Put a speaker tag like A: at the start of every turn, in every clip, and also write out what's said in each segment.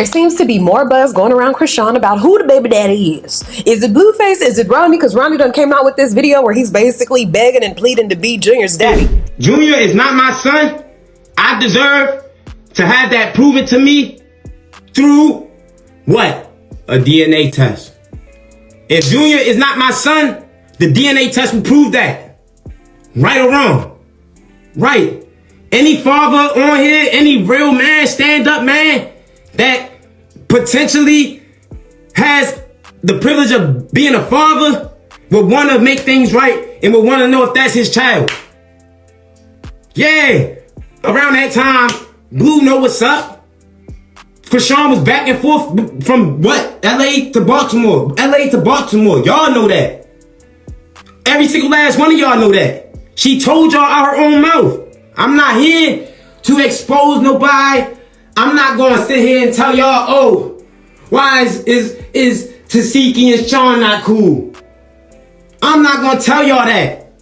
A: There seems to be more buzz going around Chrisean about who the baby daddy is. Is it Blueface? Is it Ronny? Because Ronny done came out with this video where he's basically begging and pleading to be Junior's daddy.
B: Junior is not my son. I deserve to have that proven to me through what? A DNA test. If Junior is not my son, the DNA test will prove that. Right or wrong? Right. Any father on here, any real man, stand-up man that potentially has the privilege of being a father would want to make things right and would want to know if that's his child. Yeah. Around that time, Blue know what's up. Chrisean was back and forth from what? LA to Baltimore. LA to Baltimore. Y'all know that. Every single last one of y'all know that. She told y'all out her own mouth. I'm not here to expose nobody. I'm not going to sit here and tell y'all, oh, why is Tasiki and Sean not cool? I'm not going to tell y'all that.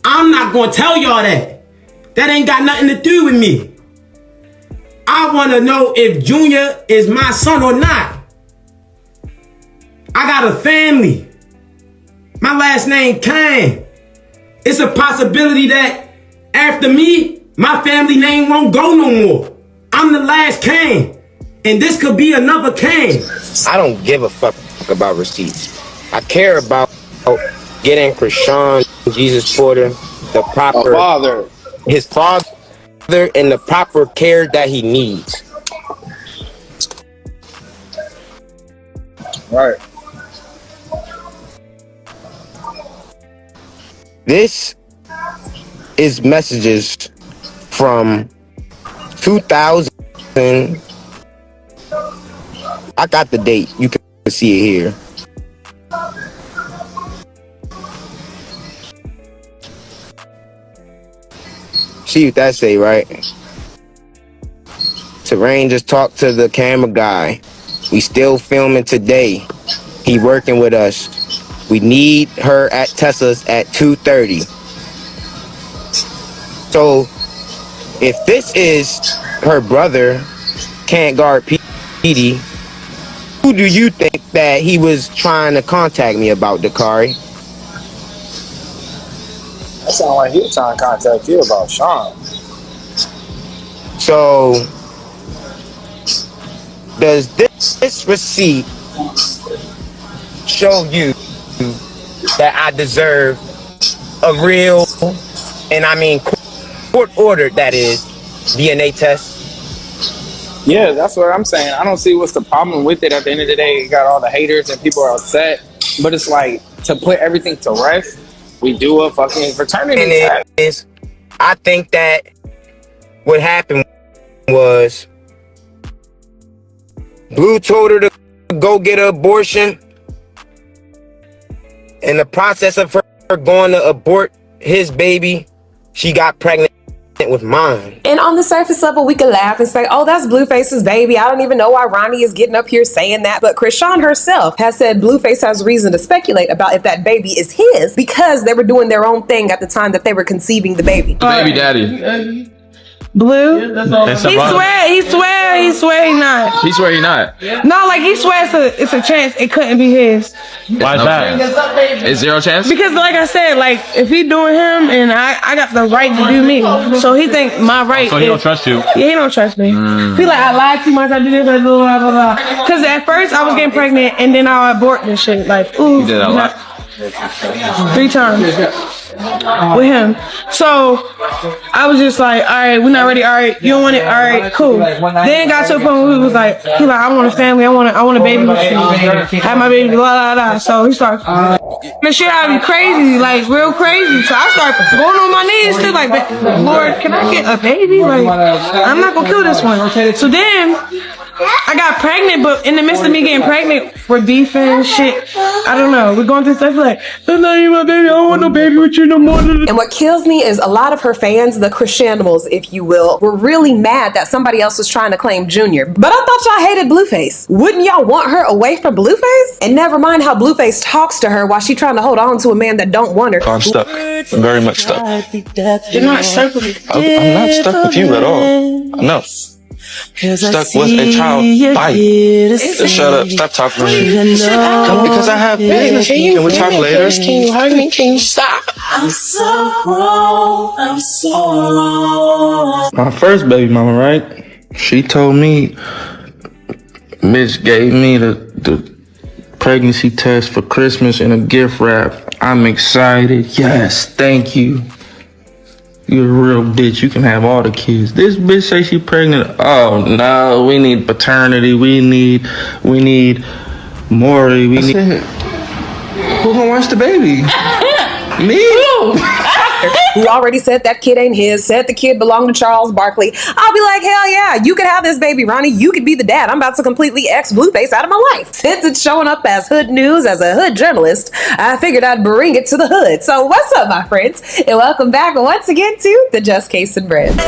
B: I'm not going to tell y'all that. That ain't got nothing to do with me. I want to know if Junior is my son or not. I got a family. My last name Kane. It's a possibility that after me, my family name won't go no more. I'm the last Kane, and this could be another Kane.
C: I don't give a fuck about receipts. I care about getting Chrisean, Jesus Porter, the proper
D: father,
C: his father, and the proper care that he needs.
D: Right.
C: This is messages from 2000. I got the date. You can see it here. See what that say, right? Terrain just talked to the camera guy. We still filming today. He working with us. We need her at Tessa's at 2:30. So if this is her brother, can't guard Petey, who do you think that he was trying to contact me about, Dakari?
D: That sounds like he was trying to contact you about Sean.
C: So does this receipt show you that I deserve a real, and I mean court-ordered, that is, DNA test?
D: Yeah, that's what I'm saying. I don't see what's the problem with it. At the end of the day, you got all the haters and people are upset. But it's like, to put everything to rest, we do a fucking fraternity test.
C: I think that what happened was Blue told her to go get an abortion. In the process of her going to abort his baby, she got pregnant with mine.
A: And on the surface level, we could laugh and say, oh, that's Blueface's baby. I don't even know why Ronny is getting up here saying that. But Chrisean herself has said Blueface has reason to speculate about if that baby is his because they were doing their own thing at the time that they were conceiving the baby.
E: The baby daddy.
F: Blue?
E: Yeah,
F: he swear he not.
E: He swear he not.
F: No, like he swears it's a chance it couldn't be his.
E: Why is that? It's zero chance?
F: Because like I said, like if he doing him and I got the right to do me. So he think my right.
E: So he don't trust you?
F: Yeah, he don't trust me. He like, I lied too much, I did this, I do blah blah blah. Cause at first I was getting pregnant and then I abort this shit. Like, ooh.
E: You did that a lot.
F: 3 times with him. So I was just like, all right, we're not ready. All right, you don't want it. All right, cool. Then it got to a point where he was like, I want a family. I want a baby with you. Have my baby. Blah blah blah. So he starts the shit out of me crazy, like real crazy. So I started going on my knees too, like, Lord, can I get a baby? Like, I'm not gonna kill this one. So then I got pregnant, but in the midst of me getting pregnant, we're beefing and shit. I don't know. We're going through stuff like, that's not even my baby. I don't want no baby with you no more.
A: And what kills me is a lot of her fans, the Chriseanimals, if you will, were really mad that somebody else was trying to claim Junior. But I thought y'all hated Blueface. Wouldn't y'all want her away from Blueface? And never mind how Blueface talks to her while she trying to hold on to a man that don't want her.
G: I'm stuck. I'm very much stuck.
F: You're not stuck with me.
G: I'm not stuck with you at all. No. Stuck with a child fight. Just shut up. Stop talking to me. Because I have business. Can we talk later?
H: Can you hug me? Can you stop? I'm so wrong. I'm so wrong.
G: My first baby mama, right? She told me, bitch gave me the pregnancy test for Christmas and a gift wrap. I'm excited. Yes, thank you. You're a real bitch. You can have all the kids. This bitch say she pregnant. Oh no, we need paternity. We need Maury. We need. Who gonna watch the baby? Me?
A: Who already said that kid ain't his, said the kid belonged to Charles Barkley. I'll be like, hell yeah, you could have this baby, Ronnie. You could be the dad. I'm about to completely X Blueface out of my life. Since it's showing up as hood news as a hood journalist, I figured I'd bring it to the hood. So what's up, my friends? And welcome back once again to the Just Case and Bread.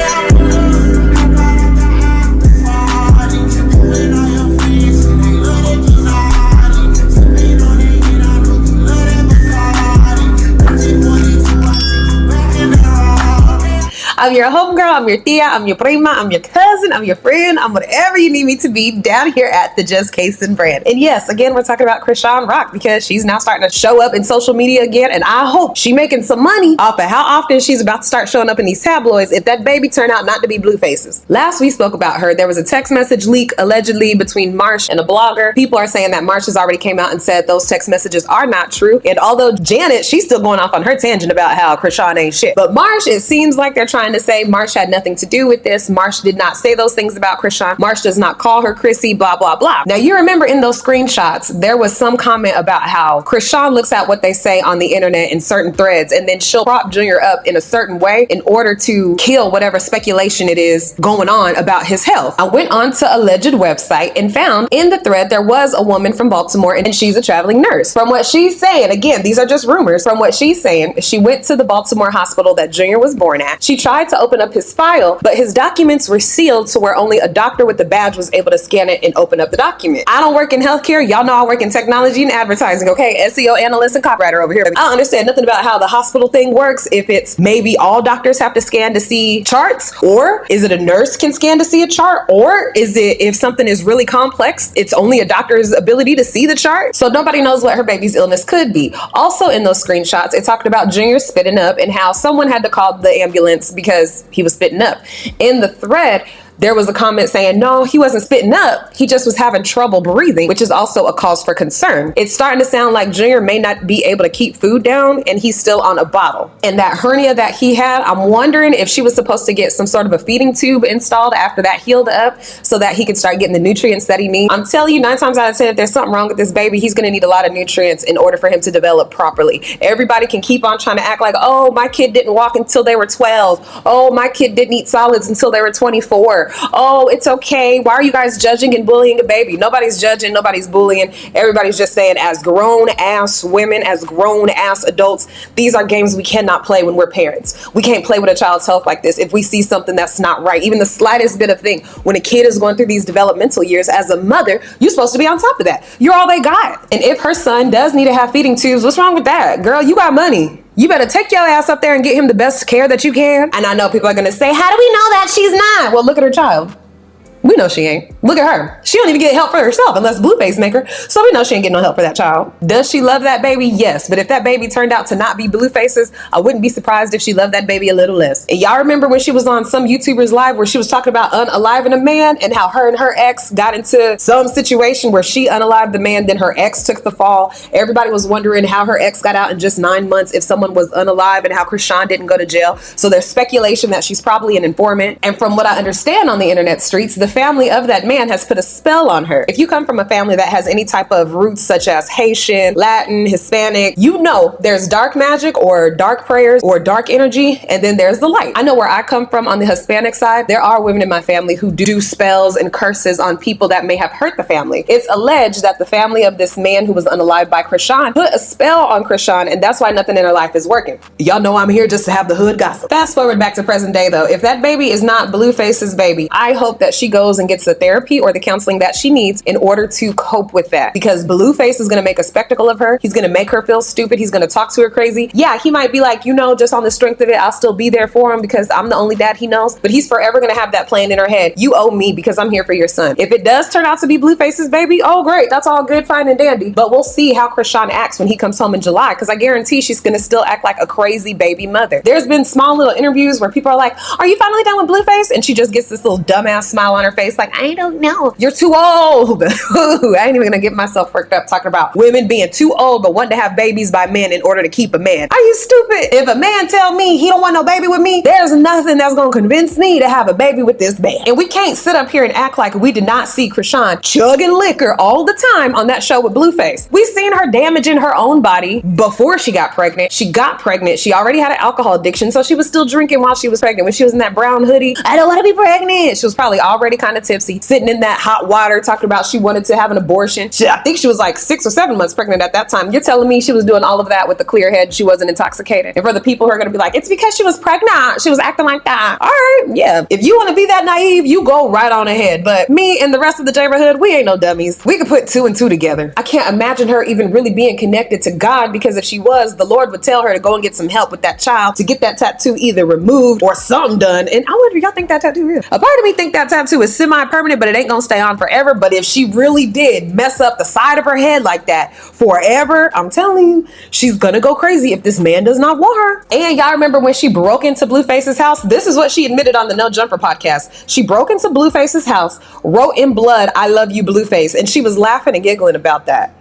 A: I'm your homegirl, I'm your tia, I'm your prima, I'm your cousin, I'm your friend, I'm whatever you need me to be down here at the Just Case and Bread. And yes, again, we're talking about Chrisean Rock because she's now starting to show up in social media again, and I hope she's making some money off of how often she's about to start showing up in these tabloids if that baby turned out not to be Blueface's. Last we spoke about her, there was a text message leak allegedly between Marsh and a blogger. People are saying that Marsh has already came out and said those text messages are not true, and although Janet, she's still going off on her tangent about how Chrisean ain't shit. But Marsh, it seems like they're trying to say Marsh had nothing to do with this. Marsh did not say those things about Chrisean. Marsh does not call her Chrissy, blah, blah, blah. Now, you remember in those screenshots, there was some comment about how Chrisean looks at what they say on the internet in certain threads, and then she'll prop Junior up in a certain way in order to kill whatever speculation it is going on about his health. I went on to alleged website and found in the thread there was a woman from Baltimore, and she's a traveling nurse. From what she's saying, again, these are just rumors. From what she's saying, she went to the Baltimore hospital that Junior was born at. She tried to open up his file, but his documents were sealed to where only a doctor with the badge was able to scan it and open up the document. I don't work in healthcare. Y'all know I work in technology and advertising, okay? SEO analyst and copywriter over here. I don't understand nothing about how the hospital thing works. If it's maybe all doctors have to scan to see charts, or is it a nurse can scan to see a chart, or is it if something is really complex, it's only a doctor's ability to see the chart? So nobody knows what her baby's illness could be. Also in those screenshots, it talked about Junior spitting up and how someone had to call the ambulance because he was spitting up. In the thread, there was a comment saying, no, he wasn't spitting up. He just was having trouble breathing, which is also a cause for concern. It's starting to sound like Junior may not be able to keep food down and he's still on a bottle. And that hernia that he had, I'm wondering if she was supposed to get some sort of a feeding tube installed after that healed up so that he could start getting the nutrients that he needs. I'm telling you, 9 times out of 10, if there's something wrong with this baby, he's gonna need a lot of nutrients in order for him to develop properly. Everybody can keep on trying to act like, oh, my kid didn't walk until they were 12. Oh, my kid didn't eat solids until they were 24. Oh, it's okay. Why are you guys judging and bullying a baby? Nobody's judging, nobody's bullying. Everybody's just saying, as grown ass women, as grown ass adults, these are games we cannot play when we're parents. We can't play with a child's health like this if we see something that's not right. Even the slightest bit of thing, when a kid is going through these developmental years, as a mother, you're supposed to be on top of that. You're all they got. And if her son does need to have feeding tubes, what's wrong with that? Girl, you got money. You better take your ass up there and get him the best care that you can. And I know people are going to say, how do we know that she's not? Well, look at her child. We know she ain't. Look at her. She don't even get help for herself unless Blueface make her. So we know she ain't getting no help for that child. Does she love that baby? Yes. But if that baby turned out to not be Blueface's, I wouldn't be surprised if she loved that baby a little less. And y'all remember when she was on some YouTuber's live where she was talking about unaliving a man and how her and her ex got into some situation where she unalived the man, then her ex took the fall. Everybody was wondering how her ex got out in just 9 months if someone was unalive and how Chrisean didn't go to jail. So there's speculation that she's probably an informant. And from what I understand on the internet streets, the family of that man has put a spell on her. If you come from a family that has any type of roots such as Haitian, Latin, Hispanic, you know there's dark magic or dark prayers or dark energy, and then there's the light. I know where I come from on the Hispanic side, there are women in my family who do spells and curses on people that may have hurt the family. It's alleged that the family of this man who was unalived by Chrisean put a spell on Chrisean, and that's why nothing in her life is working. Y'all know I'm here just to have the hood gossip. Fast forward back to present day though. If that baby is not Blueface's baby, I hope that she goes and gets a therapist therapy or the counseling that she needs in order to cope with that. Because Blueface is going to make a spectacle of her. He's going to make her feel stupid. He's going to talk to her crazy. Yeah, he might be like, you know, just on the strength of it, I'll still be there for him because I'm the only dad he knows. But he's forever going to have that plan in her head. You owe me because I'm here for your son. If it does turn out to be Blueface's baby, oh great, that's all good, fine and dandy. But we'll see how Chrisean acts when he comes home in July, because I guarantee she's going to still act like a crazy baby mother. There's been small little interviews where people are like, are you finally done with Blueface? And she just gets this little dumbass smile on her face like, I don't know. You're too old. I ain't even going to get myself worked up talking about women being too old but wanting to have babies by men in order to keep a man. Are you stupid? If a man tell me he don't want no baby with me, there's nothing that's going to convince me to have a baby with this man. And we can't sit up here and act like we did not see Chrisean chugging liquor all the time on that show with Blueface. We seen her damaging her own body before she got pregnant. She got pregnant. She already had an alcohol addiction, so she was still drinking while she was pregnant. When she was in that brown hoodie, I don't want to be pregnant. She was probably already kind of tipsy, sitting in that hot water, talking about she wanted to have an abortion. I think she was like 6 or 7 months pregnant at that time. You're telling me she was doing all of that with a clear head, she wasn't intoxicated? And for the people who are going to be like, it's because she was pregnant, she was acting like that. All right, yeah. If you want to be that naive, you go right on ahead. But me and the rest of the neighborhood, we ain't no dummies. We could put 2 and 2 together. I can't imagine her even really being connected to God, because if she was, the Lord would tell her to go and get some help with that child to get that tattoo either removed or something done. And I wonder, y'all think that tattoo real? A part of me think that tattoo is semi-permanent, but it ain't gonna stay on forever. But if she really did mess up the side of her head like that forever, I'm telling you, she's gonna go crazy if this man does not want her. And y'all remember when she broke into Blueface's house? This is what she admitted on the No Jumper podcast. She broke into Blueface's house, wrote in blood, I love you, Blueface. And she was laughing and giggling about that.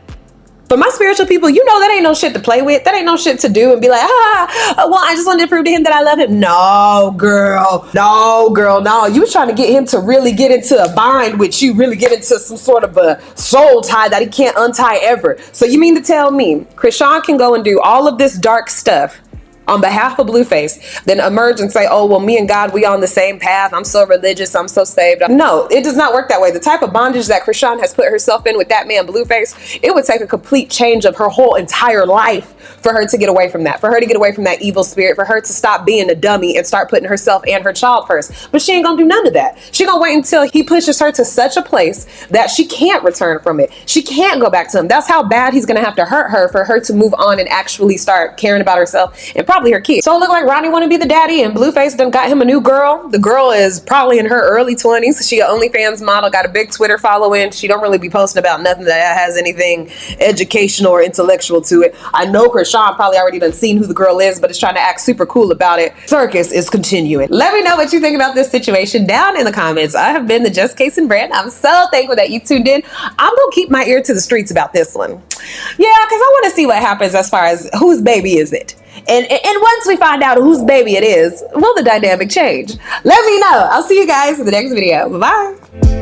A: For my spiritual people, you know that ain't no shit to play with. That ain't no shit to do and be like, well, I just wanted to prove to him that I love him. No, girl. No, girl. No. You was trying to get him to really get into a bind with you, really get into some sort of a soul tie that he can't untie ever. So you mean to tell me Chrisean can go and do all of this dark stuff on behalf of Blueface, then emerge and say, oh, well, me and God, we on the same path. I'm so religious. I'm so saved. No, it does not work that way. The type of bondage that Chrisean has put herself in with that man, Blueface, it would take a complete change of her whole entire life for her to get away from that, for her to get away from that evil spirit, for her to stop being a dummy and start putting herself and her child first. But she ain't gonna do none of that. She gonna wait until he pushes her to such a place that she can't return from it. She can't go back to him. That's how bad he's gonna have to hurt her for her to move on and actually start caring about herself and probably her kids. So it look like Ronny want to be the daddy, and Blueface done got him a new girl. The girl is probably in her early 20s. She an OnlyFans model, got a big Twitter following. She don't really be posting about nothing that has anything educational or intellectual to it. I know Chrisean probably already done seen who the girl is, but is trying to act super cool about it. Circus is continuing. Let me know what you think about this situation down in the comments. I have been the Just Casing brand. I'm so thankful that you tuned in. I'm gonna keep my ear to the streets about this one. Yeah, because I want to see what happens as far as whose baby is it. And once we find out whose baby it is, will the dynamic change? Let me know. I'll see you guys in the next video. Bye-bye.